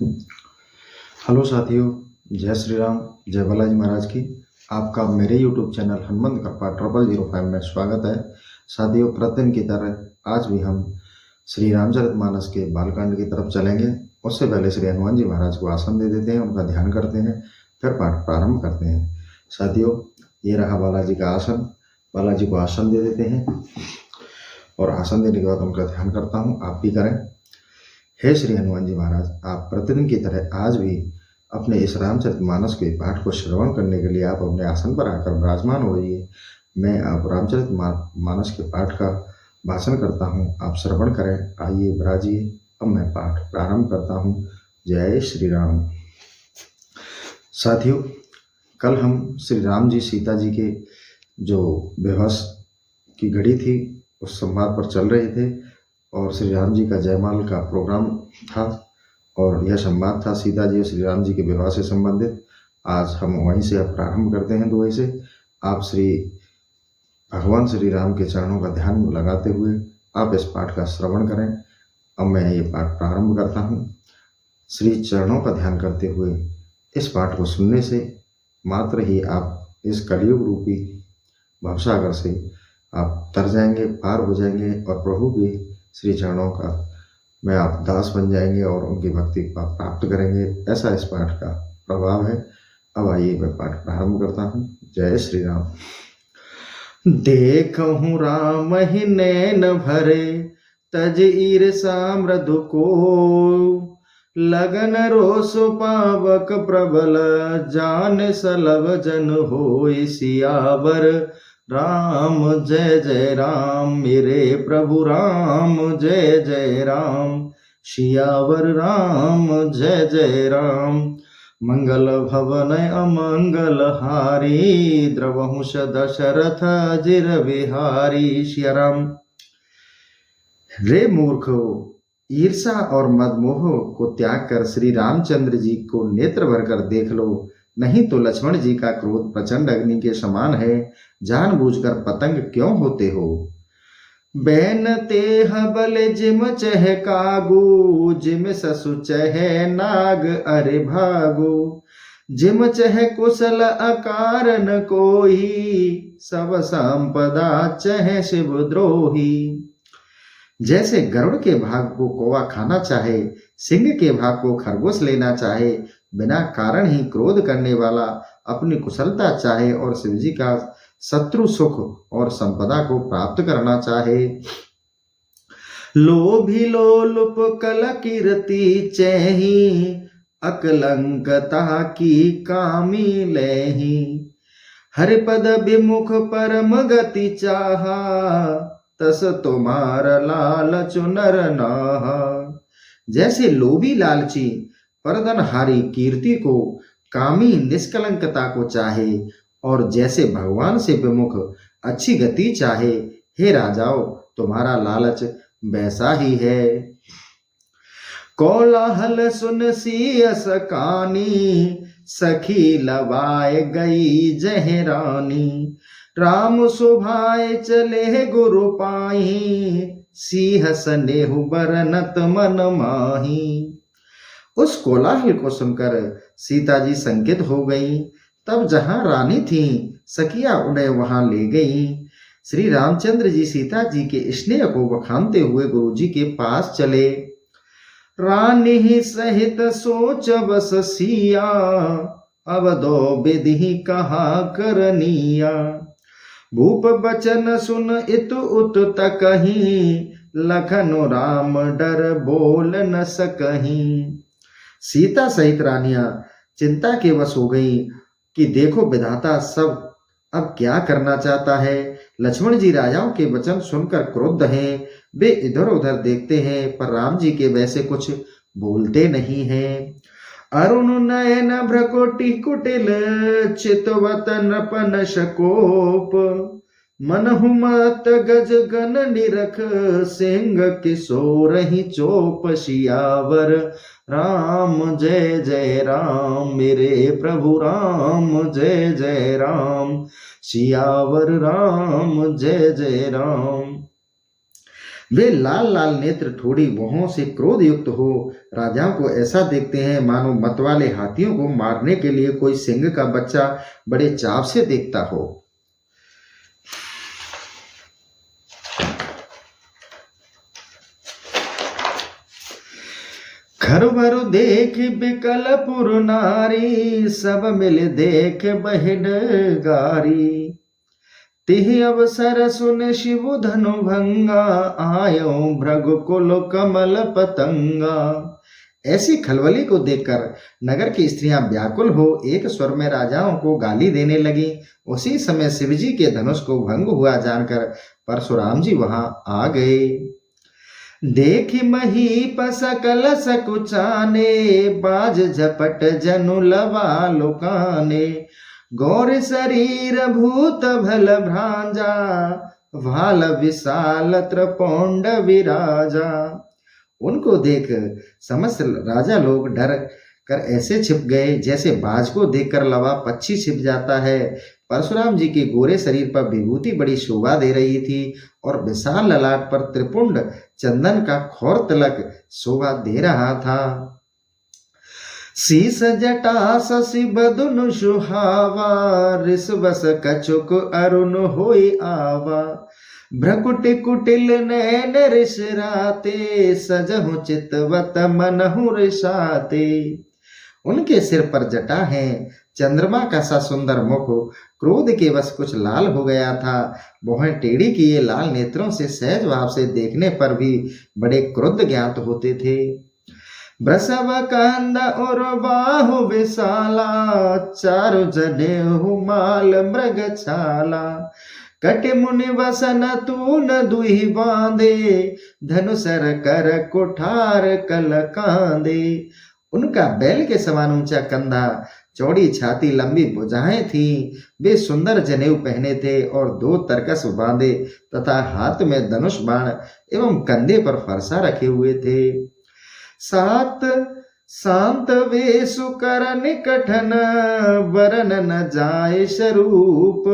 Hello साथियों, जय श्री राम, जय बालाजी महाराज की। आपका मेरे YouTube चैनल हनुमंत कृपा 0005 में स्वागत है। साथियों, प्रतिदिन की तरह आज भी हम श्री रामचरितमानस के बालकांड की तरफ चलेंगे। उससे पहले श्री हनुमान जी महाराज को आसन दे देते हैं, उनका ध्यान करते हैं, फिर पाठ प्रारंभ करते हैं। साथियों, ये रहा बालाजी का आसन। बालाजी को आसन दे देते हैं और आसन देने के बाद उनका ध्यान करता हूँ, आप भी करें। हे श्री हनुमान जी महाराज, आप प्रतिदिन की तरह आज भी अपने इस रामचरितमानस के पाठ को श्रवण करने के लिए आप अपने आसन पर आकर विराजमान होइए। मैं आप रामचरितमानस के पाठ का भाषण करता हूँ, आप श्रवण करें। आइए विराजिए। अब मैं पाठ प्रारंभ करता हूँ। जय श्री राम। साथियों, कल हम श्री राम जी सीता जी के जो विवाह की घड़ी थी उस संवाद पर चल रहे थे और श्री राम जी का जयमाल का प्रोग्राम था और यह संवाद था सीता जी और श्री राम जी के विवाह से संबंधित। आज हम वहीं से अब प्रारंभ करते हैं। दुआई से आप श्री भगवान श्री राम के चरणों का ध्यान लगाते हुए आप इस पाठ का श्रवण करें। अब मैं ये पाठ प्रारंभ करता हूँ। श्री चरणों का ध्यान करते हुए इस पाठ को सुनने से मात्र ही आप इस कलयुग रूपी भवसागर से आप तर जाएंगे, पार हो जाएंगे और प्रभु के श्री चरणों का में आप दास बन जाएंगे और उनकी भक्ति को आप प्राप्त करेंगे। ऐसा इस पाठ का प्रभाव है। अब आइए मैं पाठ प्रारंभ करता हूँ। जय श्री राम। देखहु राम ही नैन भरे, तज ईर्षा मृदु को, लगन रोष पावक प्रबल, जान सलभ जन होय सियावर राम। जय जय राम, मेरे प्रभु राम जय जय राम। सियावर राम जय जय राम। मंगल भवन अमंगल हारी, द्रवहुष दशरथ जिर बिहारी। सिया राम। रे मूर्खो, ईर्षा और मदमोह को त्याग कर श्री रामचंद्र जी को नेत्र भरकर देख लो, नहीं तो लक्ष्मण जी का क्रोध प्रचंड अग्नि के समान है। जानबूझकर पतंग क्यों होते हो? बैन तेह बल जिम चह कागू, जिम ससु चह नाग अरे भागो। जिम चह कुशल अकारन कोई, सब संपदा चह शिव द्रोही। जैसे गरुड़ के भाग को कौवा खाना चाहे, सिंह के भाग को खरगोश लेना चाहे, बिना कारण ही क्रोध करने वाला अपनी कुशलता चाहे और शिवजी का शत्रु सुख और संपदा को प्राप्त करना चाहे। लोभी लोलुप कल कीर्ति चेहि, अकलंकता की कामी लेहि। हरिपद विमुख परम गति चाहा, तस तुम्हार लालच नर नाहा। जैसे लोभी लालची परदनहारी कीर्ति को, कामी निष्कलंकता को चाहे और जैसे भगवान से विमुख अच्छी गति चाहे, हे राजाओं, तुम्हारा लालच वैसा ही है। कोलाहल सुन सियस कानी, सखी लवाए गई जहरानी। राम सुभाए चले गुरु पाही, सिंह सनेहु बरनत मन माही। उस कोलाहल को सुनकर सीता जी संकित हो गई। तब जहां रानी थी, सखिया उन्हें वहां ले गई। श्री रामचंद्र जी सीता जी के स्नेह को बखानते हुए गुरु जी के पास चले। रानी सहित सोच बस सिया, अब दो विधि कहा करनिया। भूप बचन सुन इत उत तकहीं, लखन राम डर बोल न सकहीं। सीता सहित रानियां चिंता के वश हो गई कि देखो विधाता सब अब क्या करना चाहता है। लक्ष्मण जी राजाओं के वचन सुनकर क्रुद्ध हैं। वे इधर उधर देखते हैं पर राम जी के वैसे कुछ बोलते नहीं हैं। अरुण नयन भ्रकुटि कुटिल, चितवत नपन शकोप। मनहु मत गज गन निरख, सिंह किशोर ही चोप। सियावर राम जय जय राम, मेरे प्रभु राम जय जय राम। सियावर राम जय जय राम। वे लाल लाल नेत्र थोड़ी भौहों से क्रोध युक्त हो राजाओं को ऐसा देखते हैं मानो मतवाले हाथियों को मारने के लिए कोई सिंह का बच्चा बड़े चाव से देखता हो। घर भर देख बिकल पुर नारी, सब मिल देख बहिड गारी। तिह अवसर सुन शिव धनु भंगा, आयो भृगुकुल कमल पतंगा। ऐसी खलबली को देखकर नगर की स्त्रियां व्याकुल हो एक स्वर में राजाओं को गाली देने लगी। उसी समय शिवजी के धनुष को भंग हुआ जानकर परशुराम जी वहां आ गए। देखि महीप सकल सकुचाने, बाज झपट जनु लवा लुकाने। गौर शरीर भूत भल भ्रांजा, भाल विशाल त्रिपुंड विराजा। उनको देख समस्त राजा लोग डर कर ऐसे छिप गए जैसे बाज को देखकर लवा पक्षी छिप जाता है। परशुराम जी के गोरे शरीर पर विभूति बड़ी शोभा दे रही थी और विशाल ललाट पर त्रिपुंड चंदन का खौर तिलक शोभा दे रहा था। शीस जटा शशि बदन सुहावा, ऋषवस कछुक अरुण होई आवा। भ्रकुट कुटिल नैन ऋषराते, सजहु चितवत मनहु ऋषाते। उनके सिर पर जटा है, चंद्रमा का सा सुंदर मुख क्रोध के वश कुछ लाल हो गया था। भौहें टेढ़ी किए लाल नेत्रों से सहज भाव से देखने पर भी बड़े क्रुद्ध ज्ञात होते थे। ब्रसव कंद और बाहु विशाला, चारु जनेहु माल मृग छाला। कट मुनि वसन तून दुहि बांधे, धनुसर कर कुठार कल कांदे। उनका बैल के समान ऊंचा कंधा, चौड़ी छाती, लंबी भुजाएं थी। वे सुंदर जनेऊ पहने थे और दो तरकस बांधे तथा हाथ में धनुष बाण एवं कंधे पर फरसा रखे हुए थे। सात शांत वेशु करन कठन, वरन न जाय स्वरूप।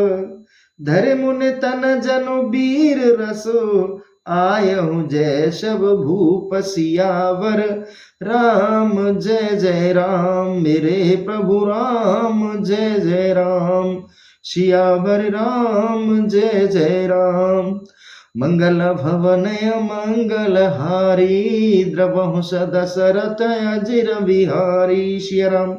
धरे मुनि तन जनु वीर रसो, आयहु जय शब भूप सियावर। राम जय जय राम, मेरे प्रभु राम जय जय राम। सियावर राम जय जय राम। मंगल भवन मंगल हारी, द्रवहु सदशरथ अजिर बिहारी। श्री राम।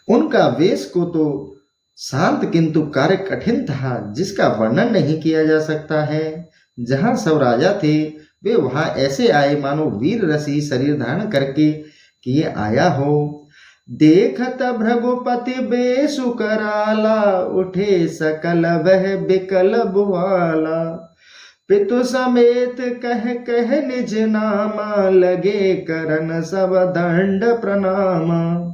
उनका वेश को तो शांत किंतु कार्य कठिन था, जिसका वर्णन नहीं किया जा सकता है। जहां सब राजा थे वे वहां ऐसे आए मानो वीर रसी शरीर धारण करके किए आया हो। देखत भृगुपति बेसु कराला, उठे सकल वह बिकल बुआला। पितु समेत कह कह निज नामा, लगे करन सब दंड प्रणामा।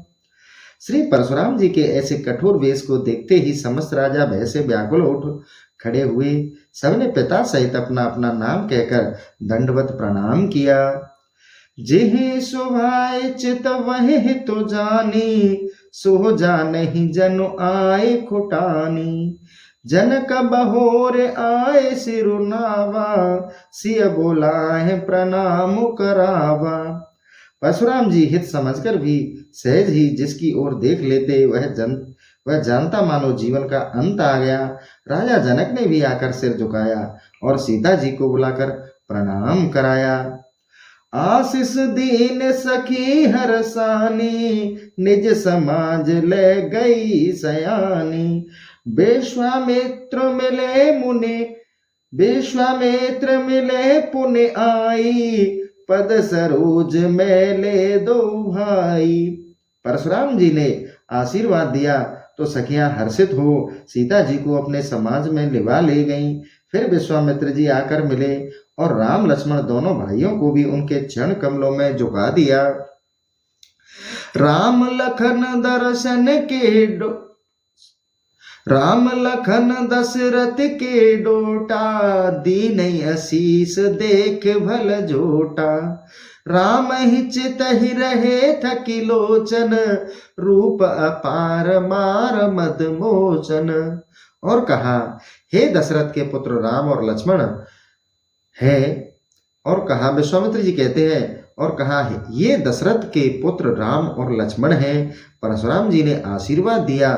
श्री परशुराम जी के ऐसे कठोर वेश को देखते ही समस्त राजा भय से व्याकुल उठ खड़े हुए। सबने पिता सहित अपना अपना नाम कहकर दंडवत प्रणाम किया। जिहि सुभाए चित वहि तो जानी, सो जानहि जनु आए खुटानी। जनक बहोर आए सिरुनावा, सिय बोलाहे प्रणाम करावा। परशुराम जी हित समझकर भी सहज ही जिसकी ओर देख लेते वह जानता मानो जीवन का अंत आ गया। राजा जनक ने भी आकर सिर झुकाया और सीता जी को बुलाकर प्रणाम कराया। आशीष दीन सखी हरसानी, निज समाज ले गई सयानी। विश्वामित्र मिले पुण्य आई, पद सरोज में ले दो भाई। परशुराम जी ने आशीर्वाद दिया तो सखियां हर्षित हो सीता जी को अपने समाज में लिवा ले गईं। फिर विश्वामित्र जी आकर मिले और राम लक्ष्मण दोनों भाइयों को भी उनके चरण कमलों में झुका दिया। राम लखन दशरथ के डोटा, दीन आशीष देख भल जोटा। राम ही चित ही रहे थकी लोचन, रूप अपार मार मद मोचन। और कहा, हे दशरथ के पुत्र राम और लक्ष्मण, है। और कहा, विश्वामित्र जी कहते हैं, और कहा है, ये दशरथ के पुत्र राम और लक्ष्मण हैं। परशुराम जी ने आशीर्वाद दिया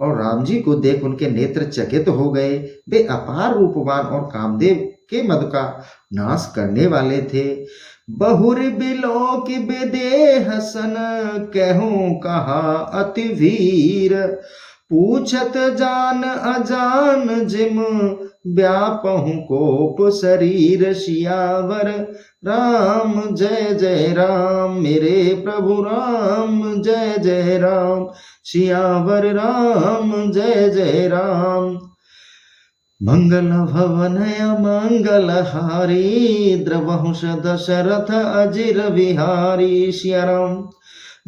और राम जी को देख उनके नेत्र चकित हो गए। वे अपार रूपवान और कामदेव के मद का नाश करने वाले थे। बहुर बिलोक विदेह सन, कहूं कहा अति वीर। पूछत जान अजान जिम, व्यापहु कोप शरीर। सियावर राम जय जय राम, मेरे प्रभु राम जय जय राम। सियावर राम जय जय राम। मंगल भवन मंगल हारी, द्रवहुष दशरथ अजिर विहारी। सिया राम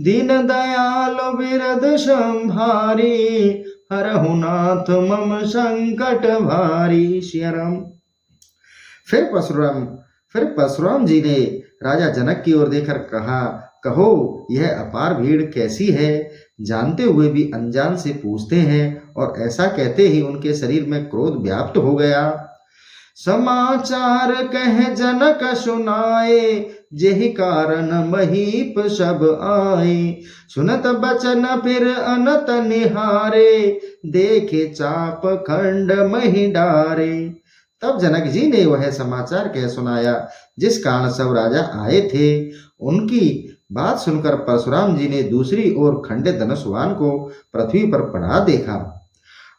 दीन दयाल बिरद संभारी, हरहु नाथ मम संकट भारी। सिया राम। फिर परशुराम जी ने राजा जनक की ओर देखकर कहा, कहो यह अपार भीड़ कैसी है? जानते हुए भी अनजान से पूछते हैं। और ऐसा कहते ही उनके शरीर में क्रोध व्याप्त हो गया। समाचार कह जनक सुनाए, जेहि कारण महीप सब आए। सुनत बचन फिर अनत निहारे, देखे चाप खंड मही डारे। तब जनक जी ने वह समाचार कह सुनाया जिस कारण सब राजा आए थे। उनकी बात सुनकर परशुराम जी ने दूसरी ओर खंडित धनुषवान को पृथ्वी पर पड़ा देखा।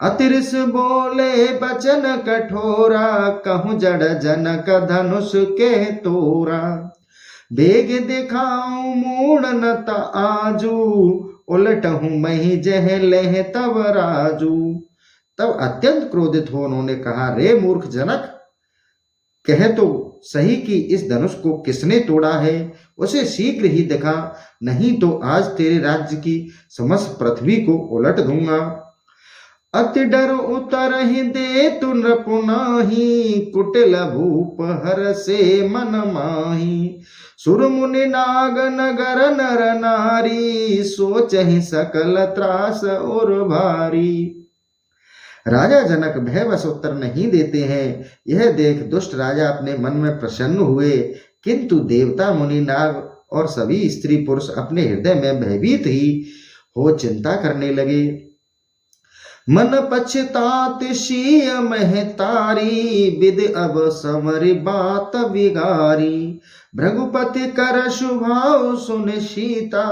अतिरिस बोले बचन कठोरा, कहूँ जड़ जनक धनुष के तोरा। बेग दिखाऊं मूढ़नत आजू, उलटहूं मही जह लह तब राजू। तब अत्यंत क्रोधित हो उन्होंने कहा, रे मूर्ख जनक, कह तो सही कि इस धनुष को किसने तोड़ा है? उसे शीघ्र ही दिखा, नहीं तो आज तेरे राज्य की समस्त पृथ्वी को उलट दूंगा। अति डर उतर ही दे तु नृपुनाही, कुटिल भूप हर से मन माही। सुर मुनि नाग नगर नर नारी, सोच ही सकल त्रास और भारी। राजा जनक भयवश उत्तर नहीं देते हैं। यह देख दुष्ट राजा अपने मन में प्रसन्न हुए, किंतु देवता मुनि नाग और सभी स्त्री पुरुष अपने हृदय में भयभीत ही हो चिंता करने लगे। मन पछतात शीय महतारी, विद अब समरि बात विगारी। भृगुपति कर शुभाव सुन सीता,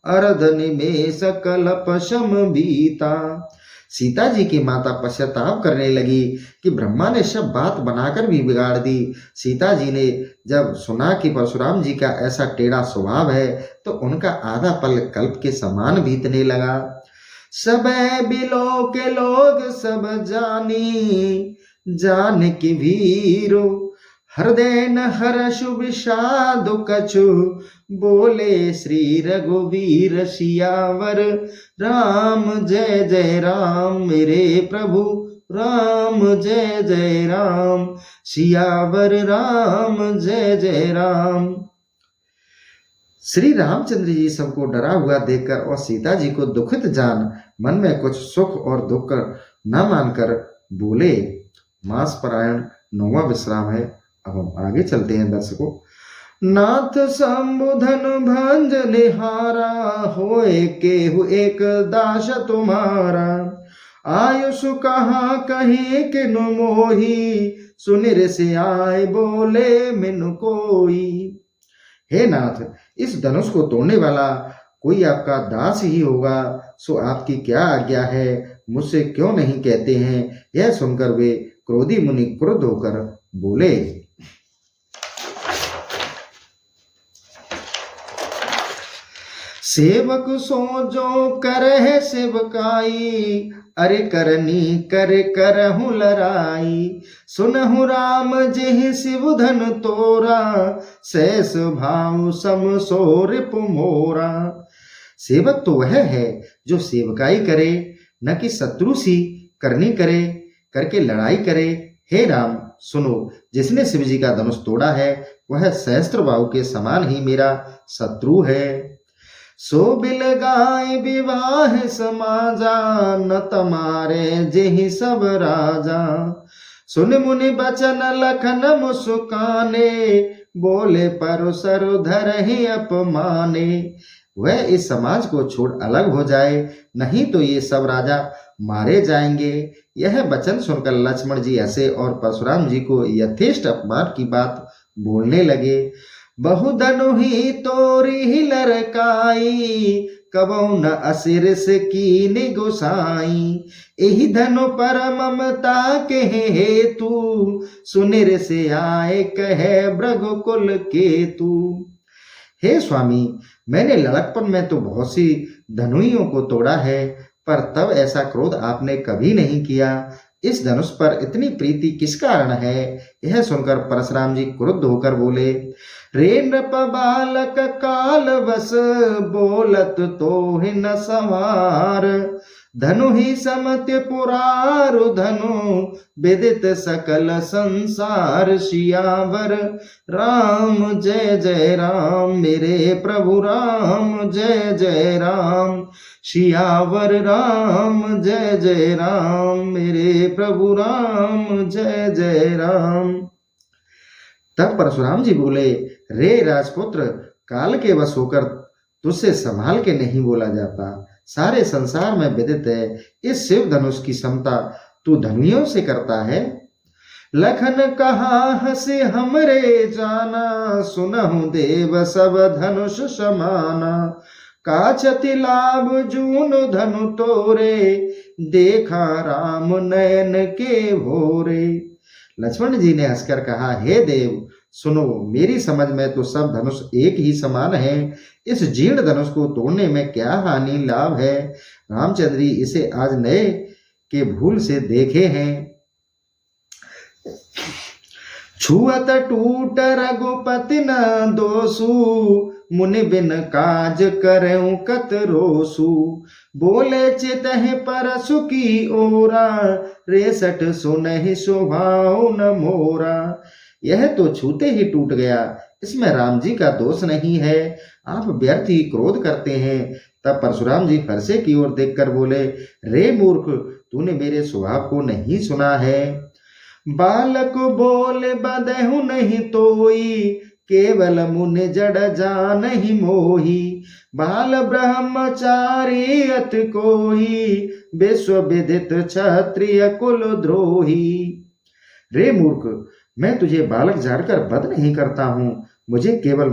अरध निमेष कलप शम बीता। सीता जी की माता पश्चाताप करने लगी कि ब्रह्मा ने सब बात बनाकर भी बिगाड़ दी। सीता जी ने जब सुना कि परशुराम जी का ऐसा टेढ़ा स्वभाव है तो उनका आधा पल कल्प के समान बीतने लगा। सब बिलो के लोग सब जानी, जान की भीरो। हृदय न हर्ष विषाद कछु, बोले श्री रघुवीर। सियावर राम जय जय राम, मेरे प्रभु राम जय जय राम। सियावर राम जय जय राम। श्री रामचंद्र जी सबको डरा हुआ देखकर और सीता जी को दुखित जान मन में कुछ सुख और दुख न मानकर बोले। मास परायण 9वां विश्राम है। अब हम आगे चलते हैं दर्शकों। नाथ संबुधन भंज निहारा, होए केहु एक दास तुम्हारा। आयुष कहा कहीं किनु मोही, सुनिर से आए बोले मिनु कोई। हे नाथ, इस धनुष को तोड़ने वाला कोई आपका दास ही होगा, सो आपकी क्या आज्ञा है? मुझसे क्यों नहीं कहते हैं? यह सुनकर वे क्रोधी मुनि क्रुद्ध होकर बोले। सेवक सो जो करह सेवकाई, अरे करनी कर करहु लराई। सुनहु राम जेहि शिव धन तोरा, सैस भाव सम सो रिपु मोरा। सेवक तो वह है जो सेवकाई करे, न कि शत्रु सी करनी करे करके लड़ाई करे। हे राम सुनो, जिसने शिव जी का धनुष तोड़ा है वह सहस्त्र बाहु के समान ही मेरा शत्रु है। सो बिल गाय विवाह समाजा, न तमारे जेहि सब राजा। सुन मुनि बचन लखन मुस्काने, बोले परसरु धरहि अपमाने। वह इस समाज को छोड़ अलग हो जाए, नहीं तो ये सब राजा मारे जाएंगे। यह वचन सुनकर लक्ष्मण जी हंसे और परशुराम जी को यथेष्ट अपमान की बात बोलने लगे। बहुधनु ही तोरी लरकाई, कबौ न असिरस कीनि गोसाई। एहि धनु पर ममता के हेतु, सुनिर से आए कहे भृगुकुल केतु। हे स्वामी, मैंने लड़कपन में तो बहुत सी धनुइयों को तोड़ा है, पर तब ऐसा क्रोध आपने कभी नहीं किया। इस धनुष पर इतनी प्रीति किस कारण है? यह सुनकर परशुराम जी क्रुद्ध होकर बोले, रे नृप बालक काल बस, बोलत तो ही न संवार। धनु ही समत्य पुरारु धनु, विदित सकल संसार। सियावर राम जय जय राम, मेरे प्रभु राम जय जय राम। सियावर राम जय जय राम, मेरे प्रभु राम जय जय राम। तब परशुराम जी बोले, रे राजपुत्र, काल के वश होकर तुझसे संभाल के नहीं बोला जाता। सारे संसार में विदित है, इस शिव धनुष की समता तू धनुइयों से करता है। लखन कहा हंसे हमरे जाना, सुनहु देव सब धनुष समाना। काछति लाभ जून धनु तोरे, देखा राम नयन के भोरे। लक्ष्मण जी ने हंसकर कहा, हे देव सुनो, मेरी समझ में तो सब धनुष एक ही समान है। इस जीर्ण धनुष को तोड़ने में क्या हानि लाभ है? रामचंद्र जी इसे आज नए के भूल से देखे हैं। छुअत टूट रघुपति न दोषु, मुनि बिन काज करऊं कत रोसु। बोले चितहि परसु की ओरा, रेसठ सुनहि स्वभाव न मोरा। यह तो छूते ही टूट गया, इसमें राम जी का दोष नहीं है, आप व्यर्थ ही क्रोध करते हैं। तब परशुराम जी फरसे की ओर देखकर बोले, रे मूर्ख, तूने मेरे स्वभाव को नहीं सुना है। बालक बोले बदहु नहीं तोई, केवल मुनि जड़ जानहि मोही। बाल ब्रह्मचारी अति कोई, विश्व विदित क्षत्रिय कुल द्रोही। रे मूर्ख, मैं तुझे बालक जानकर वध नहीं करता हूँ, मुझे केवल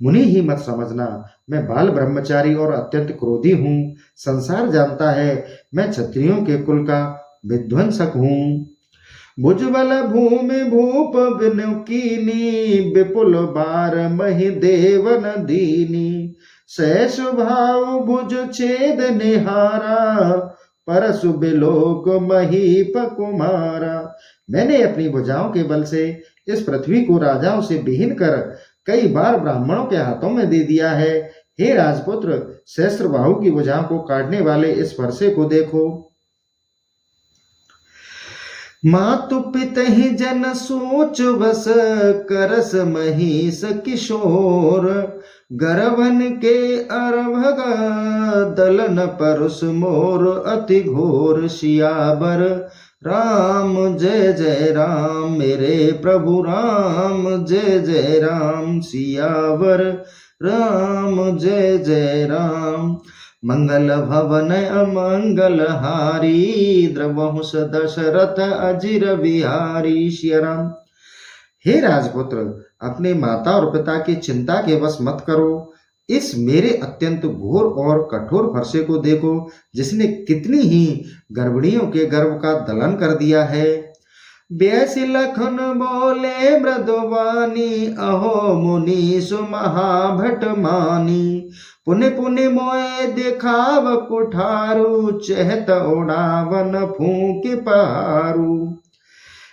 मुनि ही मत समझना। मैं बाल ब्रह्मचारी और अत्यंत क्रोधी हूँ। संसार जानता है मैं क्षत्रियों के कुल का विध्वंसक हूँ। भुजबल भूमि भूप बिनु कीनी, विपुल बार महि देवन दीनी। सहस भाव भुज छेद निहारा, परसु बिलोक महीप कुमारा। मैंने अपनी भुजाओं के बल से इस पृथ्वी को राजाओं से विहीन कर कई बार ब्राह्मणों के हाथों में दे दिया है। हे राजपुत्र, सहस्त्र बाहु की भुजाओं को काटने वाले इस फरसे को देखो। मातु पितहि जन सोच बस, करस महिष किशोर। गर्भन के अरभग, दलन परुष मोर अति घोर। सियावर राम जय जय राम, मेरे प्रभु राम जय जय राम। सियावर राम जय जय राम। मंगल भवन अमंगल हारी, द्रवहुष दशरथ अजिर बिहारी। श्री राम। हे राजपुत्र, अपने माता और पिता की चिंता के वश मत करो। इस मेरे अत्यंत घोर और कठोर फरसे को देखो, जिसने कितनी ही गर्भिणियों के गर्भ का दलन कर दिया है। ब्यासी लखन बोले मृदुवानी, अहो मुनीषु महाभट मानी। पुनि पुनि मोए दिखाव कुठारू, चहत उड़ावन फूंक पहारू।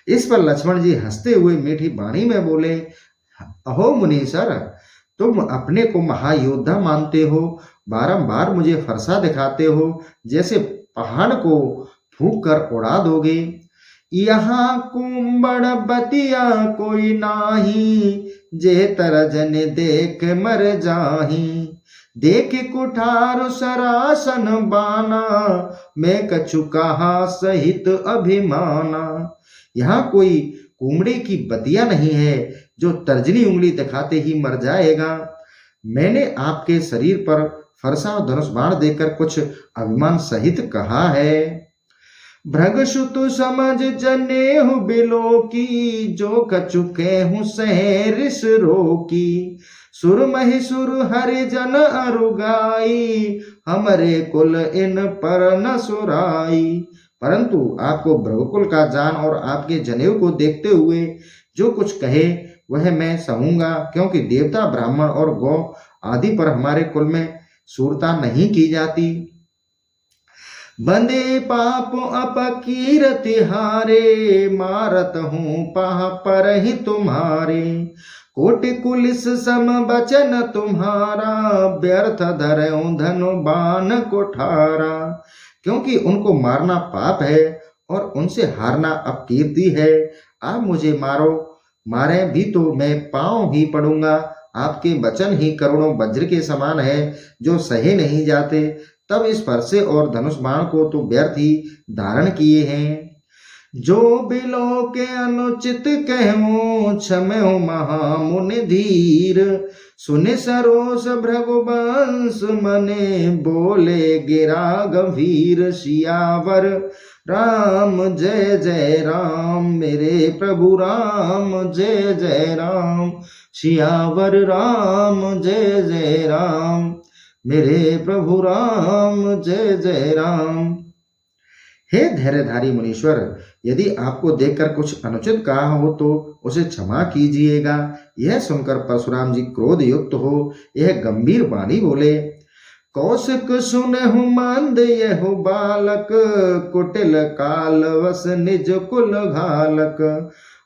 इस पर लक्ष्मण जी हंसते हुए मीठी वाणी में बोले, अहो मुनीसर, तुम अपने को महायोद्धा मानते हो, बारंबार मुझे फरसा दिखाते हो, जैसे पहाड़ को फूंक कर उड़ा दोगे। यहाँ कुंबड़ बतिया कोई नाही, जे तरजन देख मर जाही। देख कुठार सरासन बाना, मैं कछु कहा सहित अभिमाना। यहाँ कोई कुमड़े की बतिया नहीं है जो तर्जनी उंगली दिखाते ही मर जाएगा। मैंने आपके शरीर पर फरसा और धनुष बाण देकर कुछ अभिमान सहित कहा है। भृगसुतु समझ जनेहु बिलो की, जो कचुके हूँ सहरिस रोकी। सुर महिसुर हरिजन अरुगाई, हमरे कुल इन पर न सुराई। परंतु आपको भृगुकुल का जान और आपके जनेऊ को देखते हुए जो कुछ कहे वह मैं सहूंगा, क्योंकि देवता ब्राह्मण और गौ आदि पर हमारे कुल में सूरता नहीं की जाती। बंदे पाप अपकीरति हारे, मारत हूँ पाह पर ही तुम्हारे। कोटि कुलिस सम बचन तुम्हारा, व्यर्थ धरऊं धनु बाण कुठारा। क्योंकि उनको मारना पाप है और उनसे हारना अपकीर्ति है। आप मुझे मारो, मारे भी तो मैं पांव ही पड़ूंगा। आपके वचन ही करोड़ों वज्र के समान है जो सहे नहीं जाते। तब इस फरसे और धनुष बाण को तो व्यर्थ ही धारण किए हैं। जो बिलो के अनुचित कहूं, क्षमो महामुनि धीर। सुने सरोस भृगुवंश मने, बोले गिरा गंभीर। सियावर राम जय जय राम, मेरे प्रभु राम जय जय राम। सियावर राम जय जय राम, मेरे प्रभु राम जय जय राम। हे धैर्यधारी मुनीश्वर, यदि आपको देखकर कुछ अनुचित कहा हो तो उसे क्षमा कीजिएगा। यह सुनकर परशुराम जी क्रोध युक्त हो यह गंभीर वाणी बोले। कौशिक सुनहु मंद यहु बालक, कुटिल काल वस निज कुल घालक।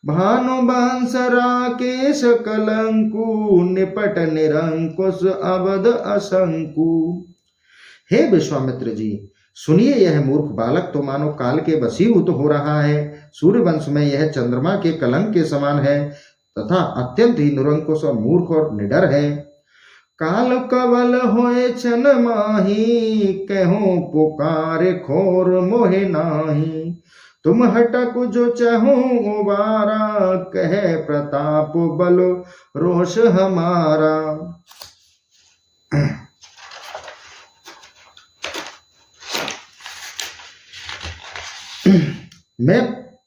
भानुवंश राकेश कलंकु, निपट निरंकुश अवध असंकु। हे विश्वामित्र जी, सुनिए, यह मूर्ख बालक तो मानो काल के वशीभूत हो रहा है। सूर्यवंश में यह चंद्रमा के कलंक के समान है तथा अत्यंत ही निरंकुश और मूर्ख और निडर है। काल कवल होए छन माही, कहूं पुकार खोर मोहे नाही। तुम हटक जो चाहूं उबारा, कहे प्रताप बल रोष हमारा। मैं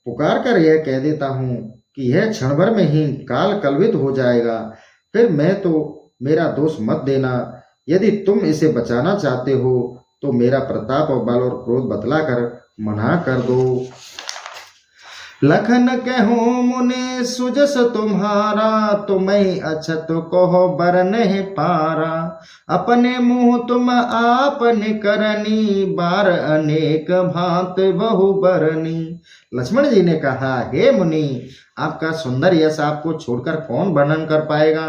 पुकार कर यह कह देता हूं कि यह क्षण भर में ही काल कलवित हो जाएगा, फिर मैं तो मेरा दोष मत देना। यदि तुम इसे बचाना चाहते हो तो मेरा प्रताप और बल और क्रोध बतलाकर मना कर दो। लखन कहो मुने सुजस तुम्हारा, तुम्हें अछत कहो बर नहीं पारा। अपने मुंह तुम आपने करनी, बार अनेक भांत बहु बरनी। लक्ष्मण जी ने कहा, हे मुनि, आपका सुंदर यश आपको छोड़कर कौन वर्णन कर पाएगा।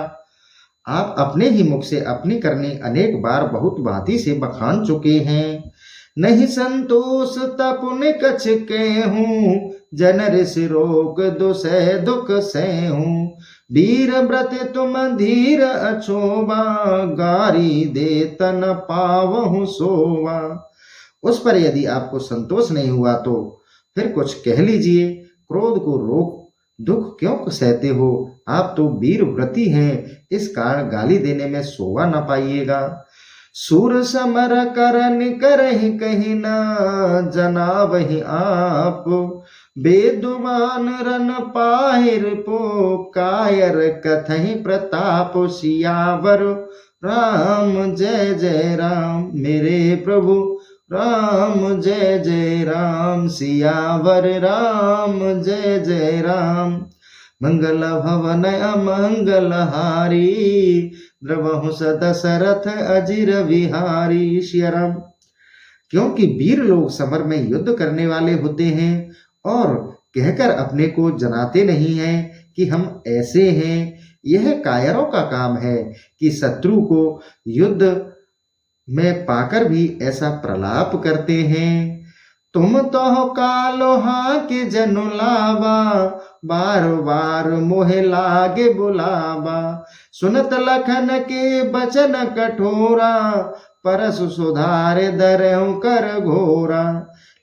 आप अपने ही मुख से अपनी करनी अनेक बार बहुत भांति से बखान चुके हैं। नहीं संतोष तपुन कछ के हूँ, जन ऋषि रोग दुसह दुख से हूँ। वीर व्रत तुम धीर अछोवा, गारी दे तन पावहु सोवा। उस पर यदि आपको संतोष नहीं हुआ तो फिर कुछ कह लीजिए। क्रोध को रोक दुख क्यों सहते हो। आप तो वीर व्रती हैं, इस कारण गाली देने में शोभा न पाइएगा। सूर समर करन करहि कहीं न, जना वही आप। बेदुमान रन पाहिर पो, कायर कथहि प्रताप। सियावर राम जय जय राम, मेरे प्रभु राम जय जय राम। सियावर राम जय जय राम, मंगल भवन अमंगल हारी। द्रवहु दशरथ अजिर विहारी। श्रीराम, क्योंकि वीर लोग समर में युद्ध करने वाले होते हैं और कहकर अपने को जनाते नहीं हैं कि हम ऐसे हैं। यह कायरों का काम है कि शत्रु को युद्ध में पाकर भी ऐसा प्रलाप करते हैं। तुम तो कालोहा के जनु लावा, बार बार मोहे लागे बुलावा। सुनत लखन के बचन कठोरा, परसु सुधार दरहु कर घोरा।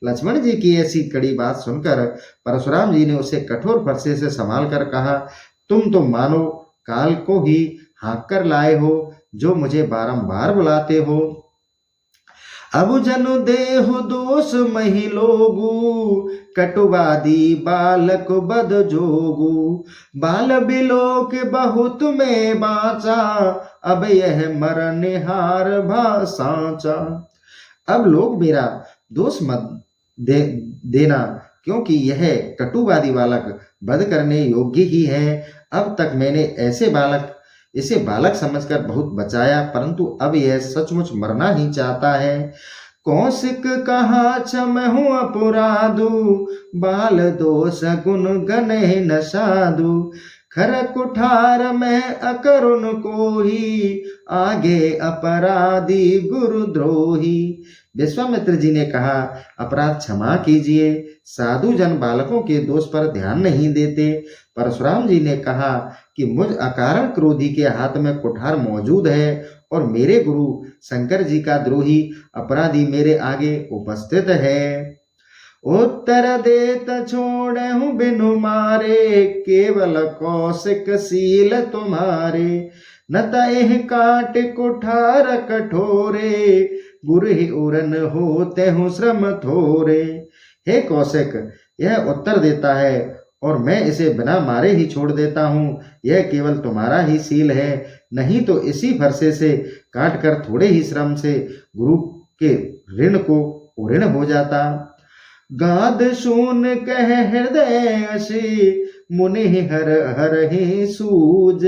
लक्ष्मण जी की ऐसी कड़ी बात सुनकर परशुराम जी ने उसे कठोर फरसे से संभाल कर कहा, तुम तो मानो काल को ही हाँक कर लाए हो, जो मुझे बारंबार बुलाते हो। अब जनु देहु दोष मही लोगु, कटुवादी बालक बद जोगु। बाल बिलो के बहुत में बाचा, अब यह मरनिहार भा सांचा। अब लोग मेरा दोष मत देना, क्योंकि यह कटुवादी बालक वध करने योग्य ही है। अब तक मैंने इसे बालक समझकर बहुत बचाया, परंतु अब यह सचमुच मरना ही चाहता है। कौशिक कहा क्षमहु अपराधु, बाल दोष गुण गने न साधु। खर कुठार में अकरुण को ही, आगे अपराधी गुरुद्रोही। विश्वामित्र जी ने कहा, अपराध क्षमा कीजिए, साधु जन बालकों के दोष पर ध्यान नहीं देते। परशुराम जी ने कहा कि मुझ अकारण क्रोधी के हाथ में कुठार मौजूद है और मेरे गुरु शंकर जी का द्रोही अपराधी मेरे आगे उपस्थित है। उत्तर देत छोड़हु बिनु मारे, केवल कौशिक सील तुम्हारे। न तह काट कुठार कठोरे, गुरहि उरन होते हूँ श्रम थोरे। हे कौशिक, यह उत्तर देता है और मैं इसे बिना मारे ही छोड़ देता हूँ। यह केवल तुम्हारा ही सील है, नहीं तो इसी फरसे से काट कर थोड़े ही श्रम से गुरु के ऋण को ऋण हो जाता। गाद शून कह हृदय असी, मुनि हर हर ही सूज।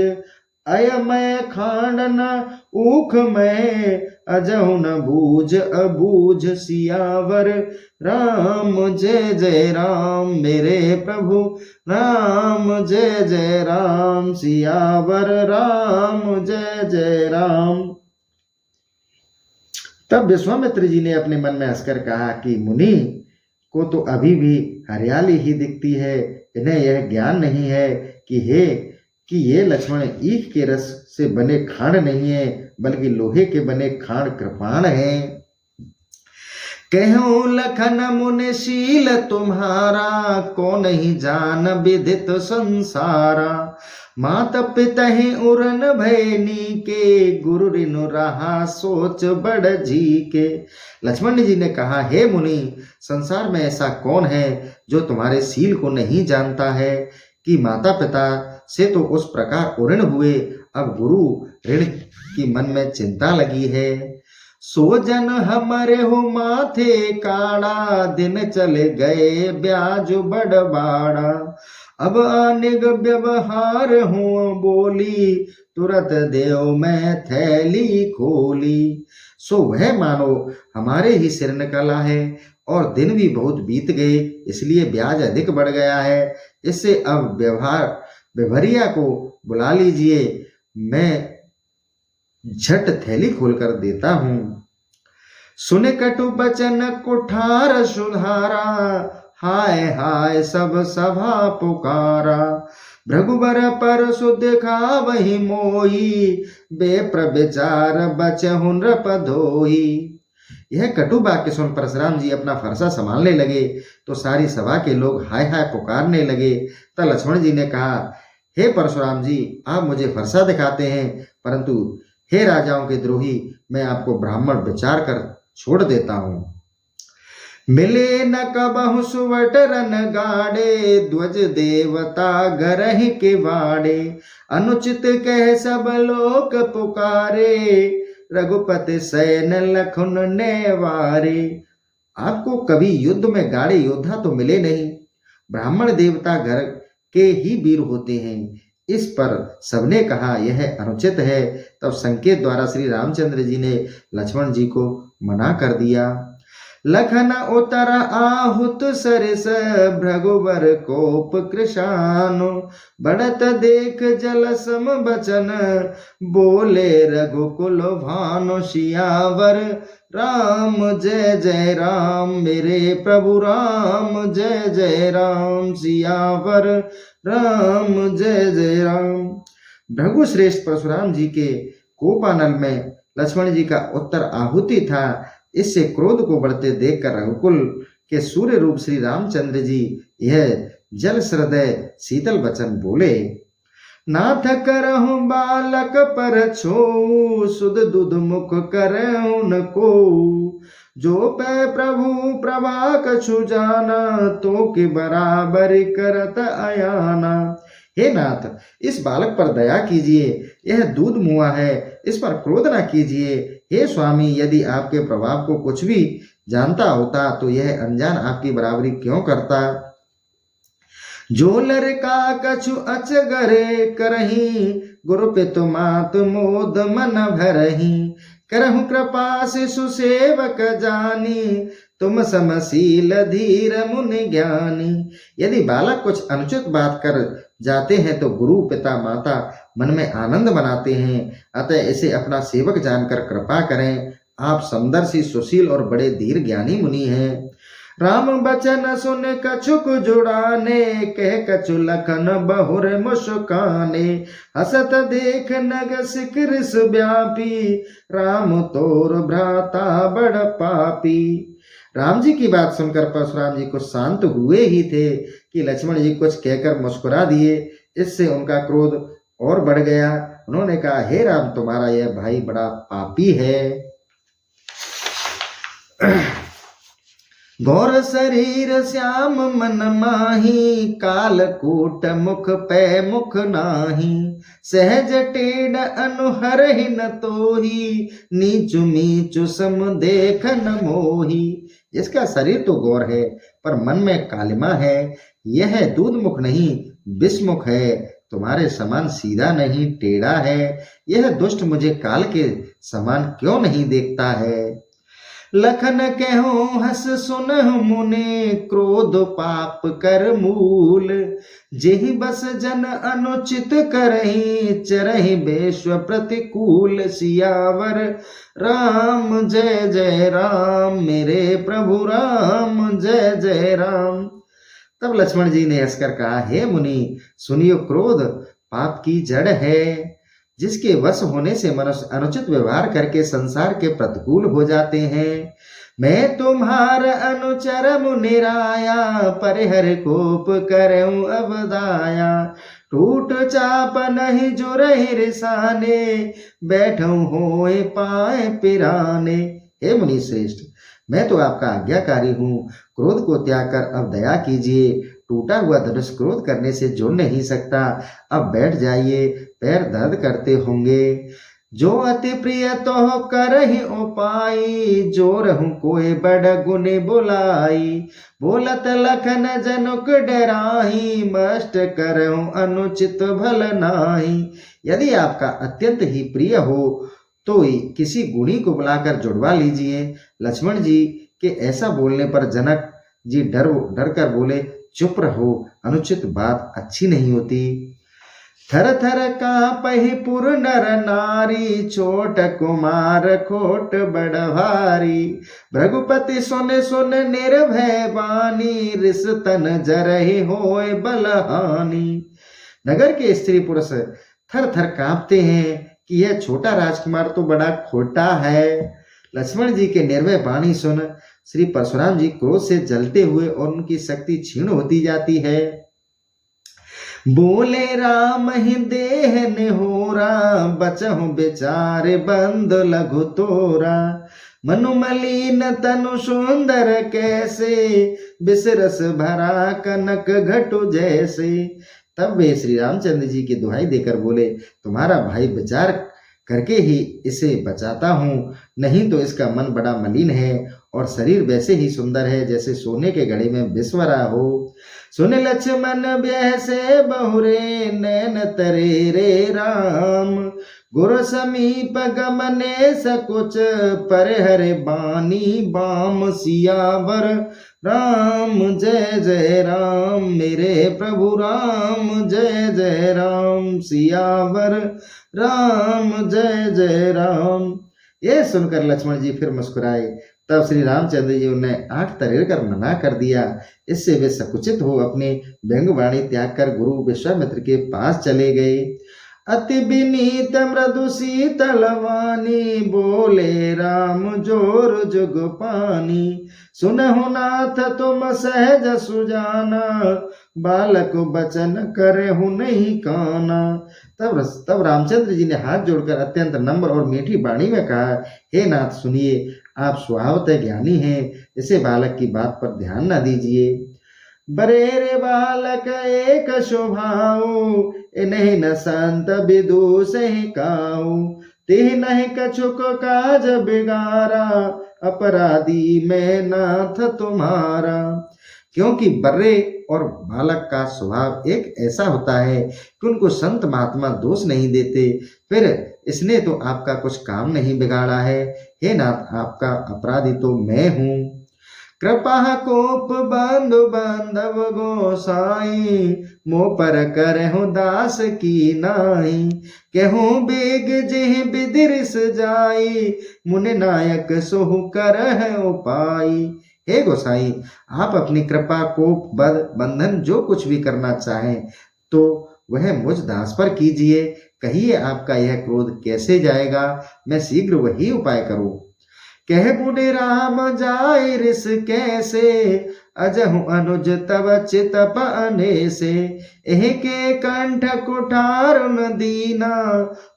अयमय खांड न ऊख में, अजहु न बूझ अबूझ। सियावर राम जय जय राम, मेरे प्रभु राम जय जय राम। सियावर राम जय जय राम। तब विश्वामित्र जी ने अपने मन में हंसकर कहा कि मुनि को तो अभी भी हरियाली ही दिखती है, इन्हें यह ज्ञान नहीं है कि ये लक्ष्मण ईख के रस से बने खांड नहीं है, बल्कि लोहे के बने खांड कृपाण हैं। कहूं लखन मुनि शील तुम्हारा, को नहीं जान विदित संसारा। मात पिता ही उरन भयनी के, गुरु ऋनु रहा सोच बड़ जी के। लक्ष्मण जी ने कहा, हे मुनि, संसार में ऐसा कौन है जो तुम्हारे सील को नहीं जानता है कि माता पिता से तो उस प्रकार उऋण हुए, अब गुरु ऋण की मन में चिंता लगी है। सो जन हमरे हो माथे काड़ा, दिन चले गए ब्याज बड़ बाड़ा। अब अनिग व्यवहार हूँ बोली, तुरत देव में थैली खोली। सो वह मानो हमारे ही सिर निकला है और दिन भी बहुत बीत गए, इसलिए ब्याज अधिक बढ़ गया है। इससे अब व्यवहारिया को बुला लीजिए, मैं झट थैली खोलकर देता हूँ। सुने कटु बचन कुठार सुधारा, हाय हाय सब सभा पुकारा। भृगुबर पर सुदिखा वही मोही, बेप्र विचार बचहु नृप धोही। यह कटु वाक्य सुन परशुराम जी अपना फरसा संभालने लगे तो सारी सभा के लोग हाय हाय पुकारने लगे। तब लक्ष्मण जी ने कहा, हे परशुराम जी, आप मुझे फरसा दिखाते हैं, परंतु हे राजाओं के द्रोही, मैं आपको ब्राह्मण विचार कर छोड़ देता हूँ। मिले न कबहु सुवट रन गाड़े, ध्वज देवता गरहि के वाड़े। अनुचित कह सब लोक पुकारे, रघुपति सैन लखुन ने वारे। आपको कभी युद्ध में गाड़े योद्धा तो मिले नहीं, ब्राह्मण देवता घर के ही वीर होते हैं। इस पर सबने कहा यह अनुचित है। तब संकेत द्वारा श्री रामचंद्र जी ने लक्ष्मण जी को मना कर दिया। लखन उतर आहुत सरिस, भृगुवर कोप कृशानु। बढ़त देख जल सम बचन, बोले रघुकुल भानु। सियावर राम जय जय राम, मेरे प्रभु राम जय जय राम। सियावर राम जय जय राम। भृगु श्रेष्ठ परशुराम जी के कोपानल में लक्ष्मण जी का उत्तर आहुति था। इससे क्रोध को बढ़ते देखकर रघुकुल कि सूर्य रूप श्री रामचंद्र जी यह जल हृदय शीतल वचन बोले। नाथ करहु बालक पर छो, सुध दुध मुख करहु न को, जो पै प्रभु प्रभा कछु जाना, तो के बराबर करत अयाना। हे नाथ, इस बालक पर दया कीजिए, यह दूध मुआ है, इस पर क्रोध न कीजिए। हे स्वामी, यदि आपके प्रभाव को कुछ भी जानता होता तो यह अनजान आपकी बराबरी क्यों करता। जो लड़का कछु अचगरे करही, गुरु पितु मात मोद मन भरही, करहु कृपा से सुसेवक जानी, तुम समशील धीर मुनि ज्ञानी। यदि बालक कुछ अनुचित बात कर जाते हैं तो गुरु पिता माता मन में आनंद मनाते हैं, अतः इसे अपना सेवक जानकर कृपा करें। आप समदर्शी सुशील और बड़े धीर ज्ञानी मुनि हैं। राम बचन सुन कछुक जुड़ाने, कह कछु लखन बहुर मुस्काने, हसत देख नग सिकरिस व्यापी, राम तोर भ्राता बड़ पापी। राम जी की बात सुनकर परशुराम जी कुछ शांत हुए ही थे कि लक्ष्मण जी कुछ कहकर मुस्कुरा दिए। इससे उनका क्रोध और बढ़ गया। उन्होंने कहा, हे राम, तुम्हारा यह भाई बड़ा पापी है। गौर शरीर श्याम मन माही, कालकूट मुख पै मुख नाही, सहज टेढ़ अनुहर ही न तोही, नीचु नीचु सम देख न मोही। इसका शरीर तो गौर है पर मन में कालिमा है। यह दूध मुख नहीं विषमुख है, तुम्हारे समान सीधा नहीं टेढ़ा है। यह दुष्ट मुझे काल के समान क्यों नहीं देखता है। लखन कहो हस सुनहु मुने, क्रोध पाप कर मूल, जेहि बस जन अनुचित करही, चरहि विश्व प्रतिकूल। सियावर राम जय जय राम, मेरे प्रभु राम जय जय राम। तब लक्ष्मण जी ने हंसकर कहा, हे मुनि सुनियो, क्रोध पाप की जड़ है, जिसके वश होने से मनुष्य अनुचित व्यवहार करके संसार के प्रतिकूल हो जाते हैं। मैं तुम्हार अनुचर मुनिराया, परिहर कोप करऊं अब दाया, टूट चाप नहीं जुरहि रिसाने, बैठूं होए पाए पिराने। हे मुनि श्रेष्ठ, मैं तो आपका आज्ञाकारी हूँ, क्रोध को त्याग कर अब दया कीजिए। टूटा हुआ धनुष क्रोध करने से जुड़ नहीं सकता। अब बैठ जाइए, पैर दर्द करते होंगे। जो अति प्रिय तो करहि उपाई, जो रहूं कोई बड़ गुनि बुलाई, बोलत लखन जनुक डराही, मस्ट करऊं अनुचित भल नाही। यदि आपका अत्यंत ही प्रिय हो तो किसी गुणी को बुलाकर जुड़वा लीजिए। लक्ष्मण जी के ऐसा बोलने पर जनक जी डर कर बोले, चुप रहो, अनुचित बात अच्छी नहीं होती। थर थर कांपहि पुर नर नारी, छोट कुमार खोट बड़ भारी, भृगुपति सुन सुन निर्भय बानी, रिस तन जरहि होय बलहानी। नगर के स्त्री पुरुष थर थर कांपते हैं कि यह छोटा राजकुमार तो बड़ा खोटा है। लक्ष्मण जी के निर्भय वाणी सुन श्री परशुराम जी क्रोध से जलते हुए और उनकी शक्ति क्षीण होती जाती है। बोले राम ही देह निहोरा, बचहु बेचारे बंद लघु तोरा, मनु मलिन तनु सुंदर कैसे, बिसरस भरा कनक घटु जैसे। तब वे श्री रामचंद्र जी की दुहाई देकर बोले, तुम्हारा भाई विचार करके ही इसे बचाता हूँ, नहीं तो इसका मन बड़ा मलिन है और शरीर वैसे ही सुंदर है जैसे सोने के घड़े में विस्वरा हो। सुन लक्ष्मण ब्याह से बहुरे, नैन तरे रे राम, गुरु समीप गमने सकुच, पर हरे बानी बाम सियावर राम जय जय राम, मेरे प्रभु राम जय जय राम, सियावर राम जय जय राम। ये सुनकर लक्ष्मण जी फिर मुस्कुराए। तब श्री रामचंद्र जी उन्हें आंख तरेर कर मना कर दिया। इससे वे सकुचित हो अपनी व्यंग वाणी त्याग कर गुरु विश्वामित्र के पास चले गए। अति विनीत मृदु शीतल वाणी, बोले राम जोर जुग पानी। सुनहु नाथ तुम सहज सुजाना, बालक बचन करहु नहीं काना। तब रामचंद्र जी ने हाथ जोड़कर अत्यंत नम्र और मीठी वाणी में कहा, हे नाथ सुनिए, आप स्वभावतः ज्ञानी हैं, इसे बालक की बात पर ध्यान न दीजिए। बरेरे बालक एक स्वभाव, इन्हें न संत विदुष ही काऊ। तिह नहीं कछुक काज बिगारा, अपराधी मैं नाथ तुम्हारा। क्योंकि बर्रे और बालक का स्वभाव एक ऐसा होता है कि उनको संत महात्मा दोष नहीं देते, फिर इसने तो आपका कुछ काम नहीं बिगाड़ा है। हे नाथ, आपका अपराधी तो मैं हूँ। कृपा कोप बंधु बांधव गोसाई, मो पर करहु दास की नाई। कहूँ बेग जेह बिदिरिस जाई, मुनि नायक सोहु करह उपाई। हे गोसाई, आप अपनी कृपा कोप बंधन जो कुछ भी करना चाहें तो वह मुझ दास पर कीजिए। कहिए आपका यह क्रोध कैसे जाएगा, मैं शीघ्र वही उपाय करूं। कह बुढ़े राम जाय रिस कैसे, अजहु अनुज तब चित पने से। एह के कंठ कुठार न दीना,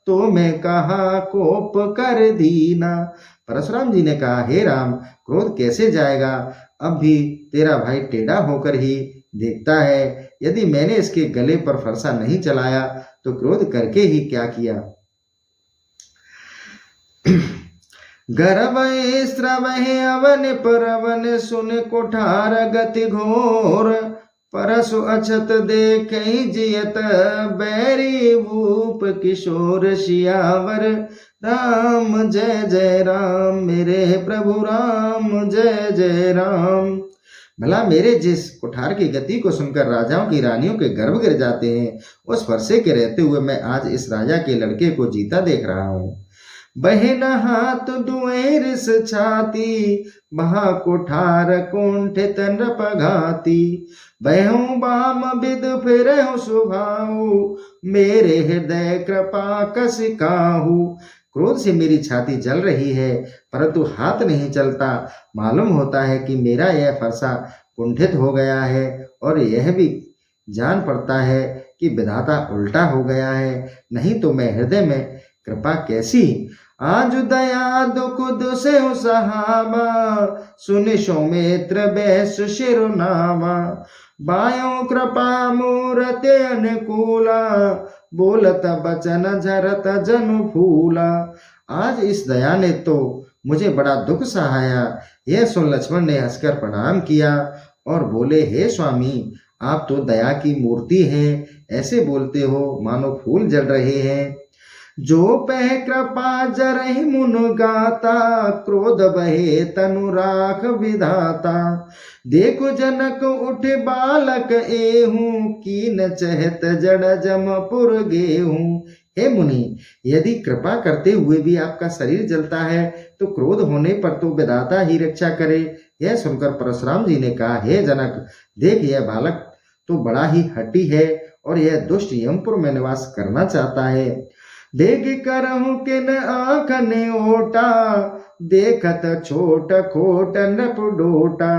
तो मैं कहा कोप कर दीना। परशुराम जी ने कहा, हे राम, क्रोध कैसे जाएगा, अब भी तेरा भाई टेढ़ा होकर ही देखता है। यदि मैंने इसके गले पर फरसा नहीं चलाया तो क्रोध करके ही क्या किया। गर्भय स्रवहि अवन परवन, सुन कुठार गति घोर। परसु अछत देखहि जियत, बैरी भूप किशोर सियावर। राम जय जय राम, मेरे प्रभु राम जय जय राम। भला मेरे जिस कुठार की गति को सुनकर राजाओं की रानियों के गर्भ गिर जाते हैं, उस फरसे के रहते हुए मैं आज इस राजा के लड़के को जीता देख रहा हूँ। बहन हाथ दुए रिस छाती, महा कुठार कुंठित नृपघाती। बहू बाम बिद फिरहु सुभाऊ, मेरे हृदय कृपा कस काहू। क्रोध से मेरी छाती जल रही है, परंतु हाथ नहीं चलता। मालूम होता है कि मेरा यह फरसा कुंठित हो गया है, और यह भी जान पड़ता है कि विधाता उल्टा हो गया है, नहीं तो मैं हृदय में कृपा कैसी। आज दया दुख दुसे सहावा, सुनि सौमित्र बैस शिरोनावा। बायों कृपा मूरत अनुकूला, बोलत बचन झरत जनु फूला। आज इस दया ने तो मुझे बड़ा दुख सहाया। यह सुन लक्ष्मण ने हंसकर प्रणाम किया और बोले, हे स्वामी, आप तो दया की मूर्ति हैं, ऐसे बोलते हो मानो फूल जल रहे हैं। जो पह कृपा जरहि मुन गाता, क्रोध बहे तनु राख विधाता। देखो जनक उठ बालक एहूं, कीन चहत जड़ जमपुर गेहूं। हे मुनि, यदि कृपा करते हुए भी आपका शरीर जलता है तो क्रोध होने पर तो विधाता ही रक्षा करे। यह सुनकर परशुराम जी ने कहा, हे जनक, देख यह बालक तो बड़ा ही हट्टी है और यह दुष्ट यमपुर में निवास करना चाहता है। देख करहु किन आँख ने ओटा, देखत छोट खोट नृप डोटा।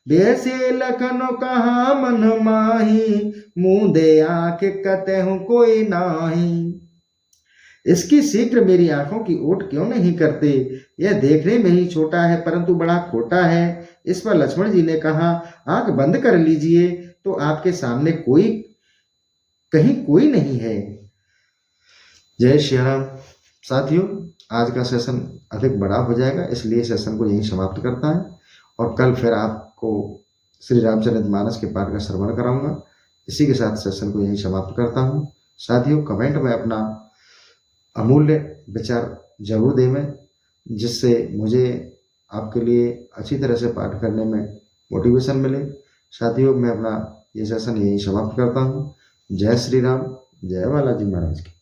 बेसे लखन कहा मन माही, मुँह दे आँख कतहु कोई नाही। इसकी शीघ्र मेरी आंखों की ओट क्यों नहीं करते, यह देखने में ही छोटा है परंतु बड़ा खोटा है। इस पर लक्ष्मण जी ने कहा, आंख बंद कर लीजिए, तो आपके सामने कहीं कोई नहीं है। जय श्री राम। साथियों, आज का सेशन अधिक बड़ा हो जाएगा, इसलिए सेशन को यहीं समाप्त करता है और कल फिर आपको श्री रामचरितमानस के पाठ का श्रवण कराऊंगा। इसी के साथ सेशन को यहीं समाप्त करता हूं। साथियों, कमेंट में अपना अमूल्य विचार जरूर दें, जिससे मुझे आपके लिए अच्छी तरह से पाठ करने में मोटिवेशन मिले। साथियों, मैं अपना ये सेशन यहीं समाप्त करता हूँ। जय श्री राम, जय बालाजी महाराज की।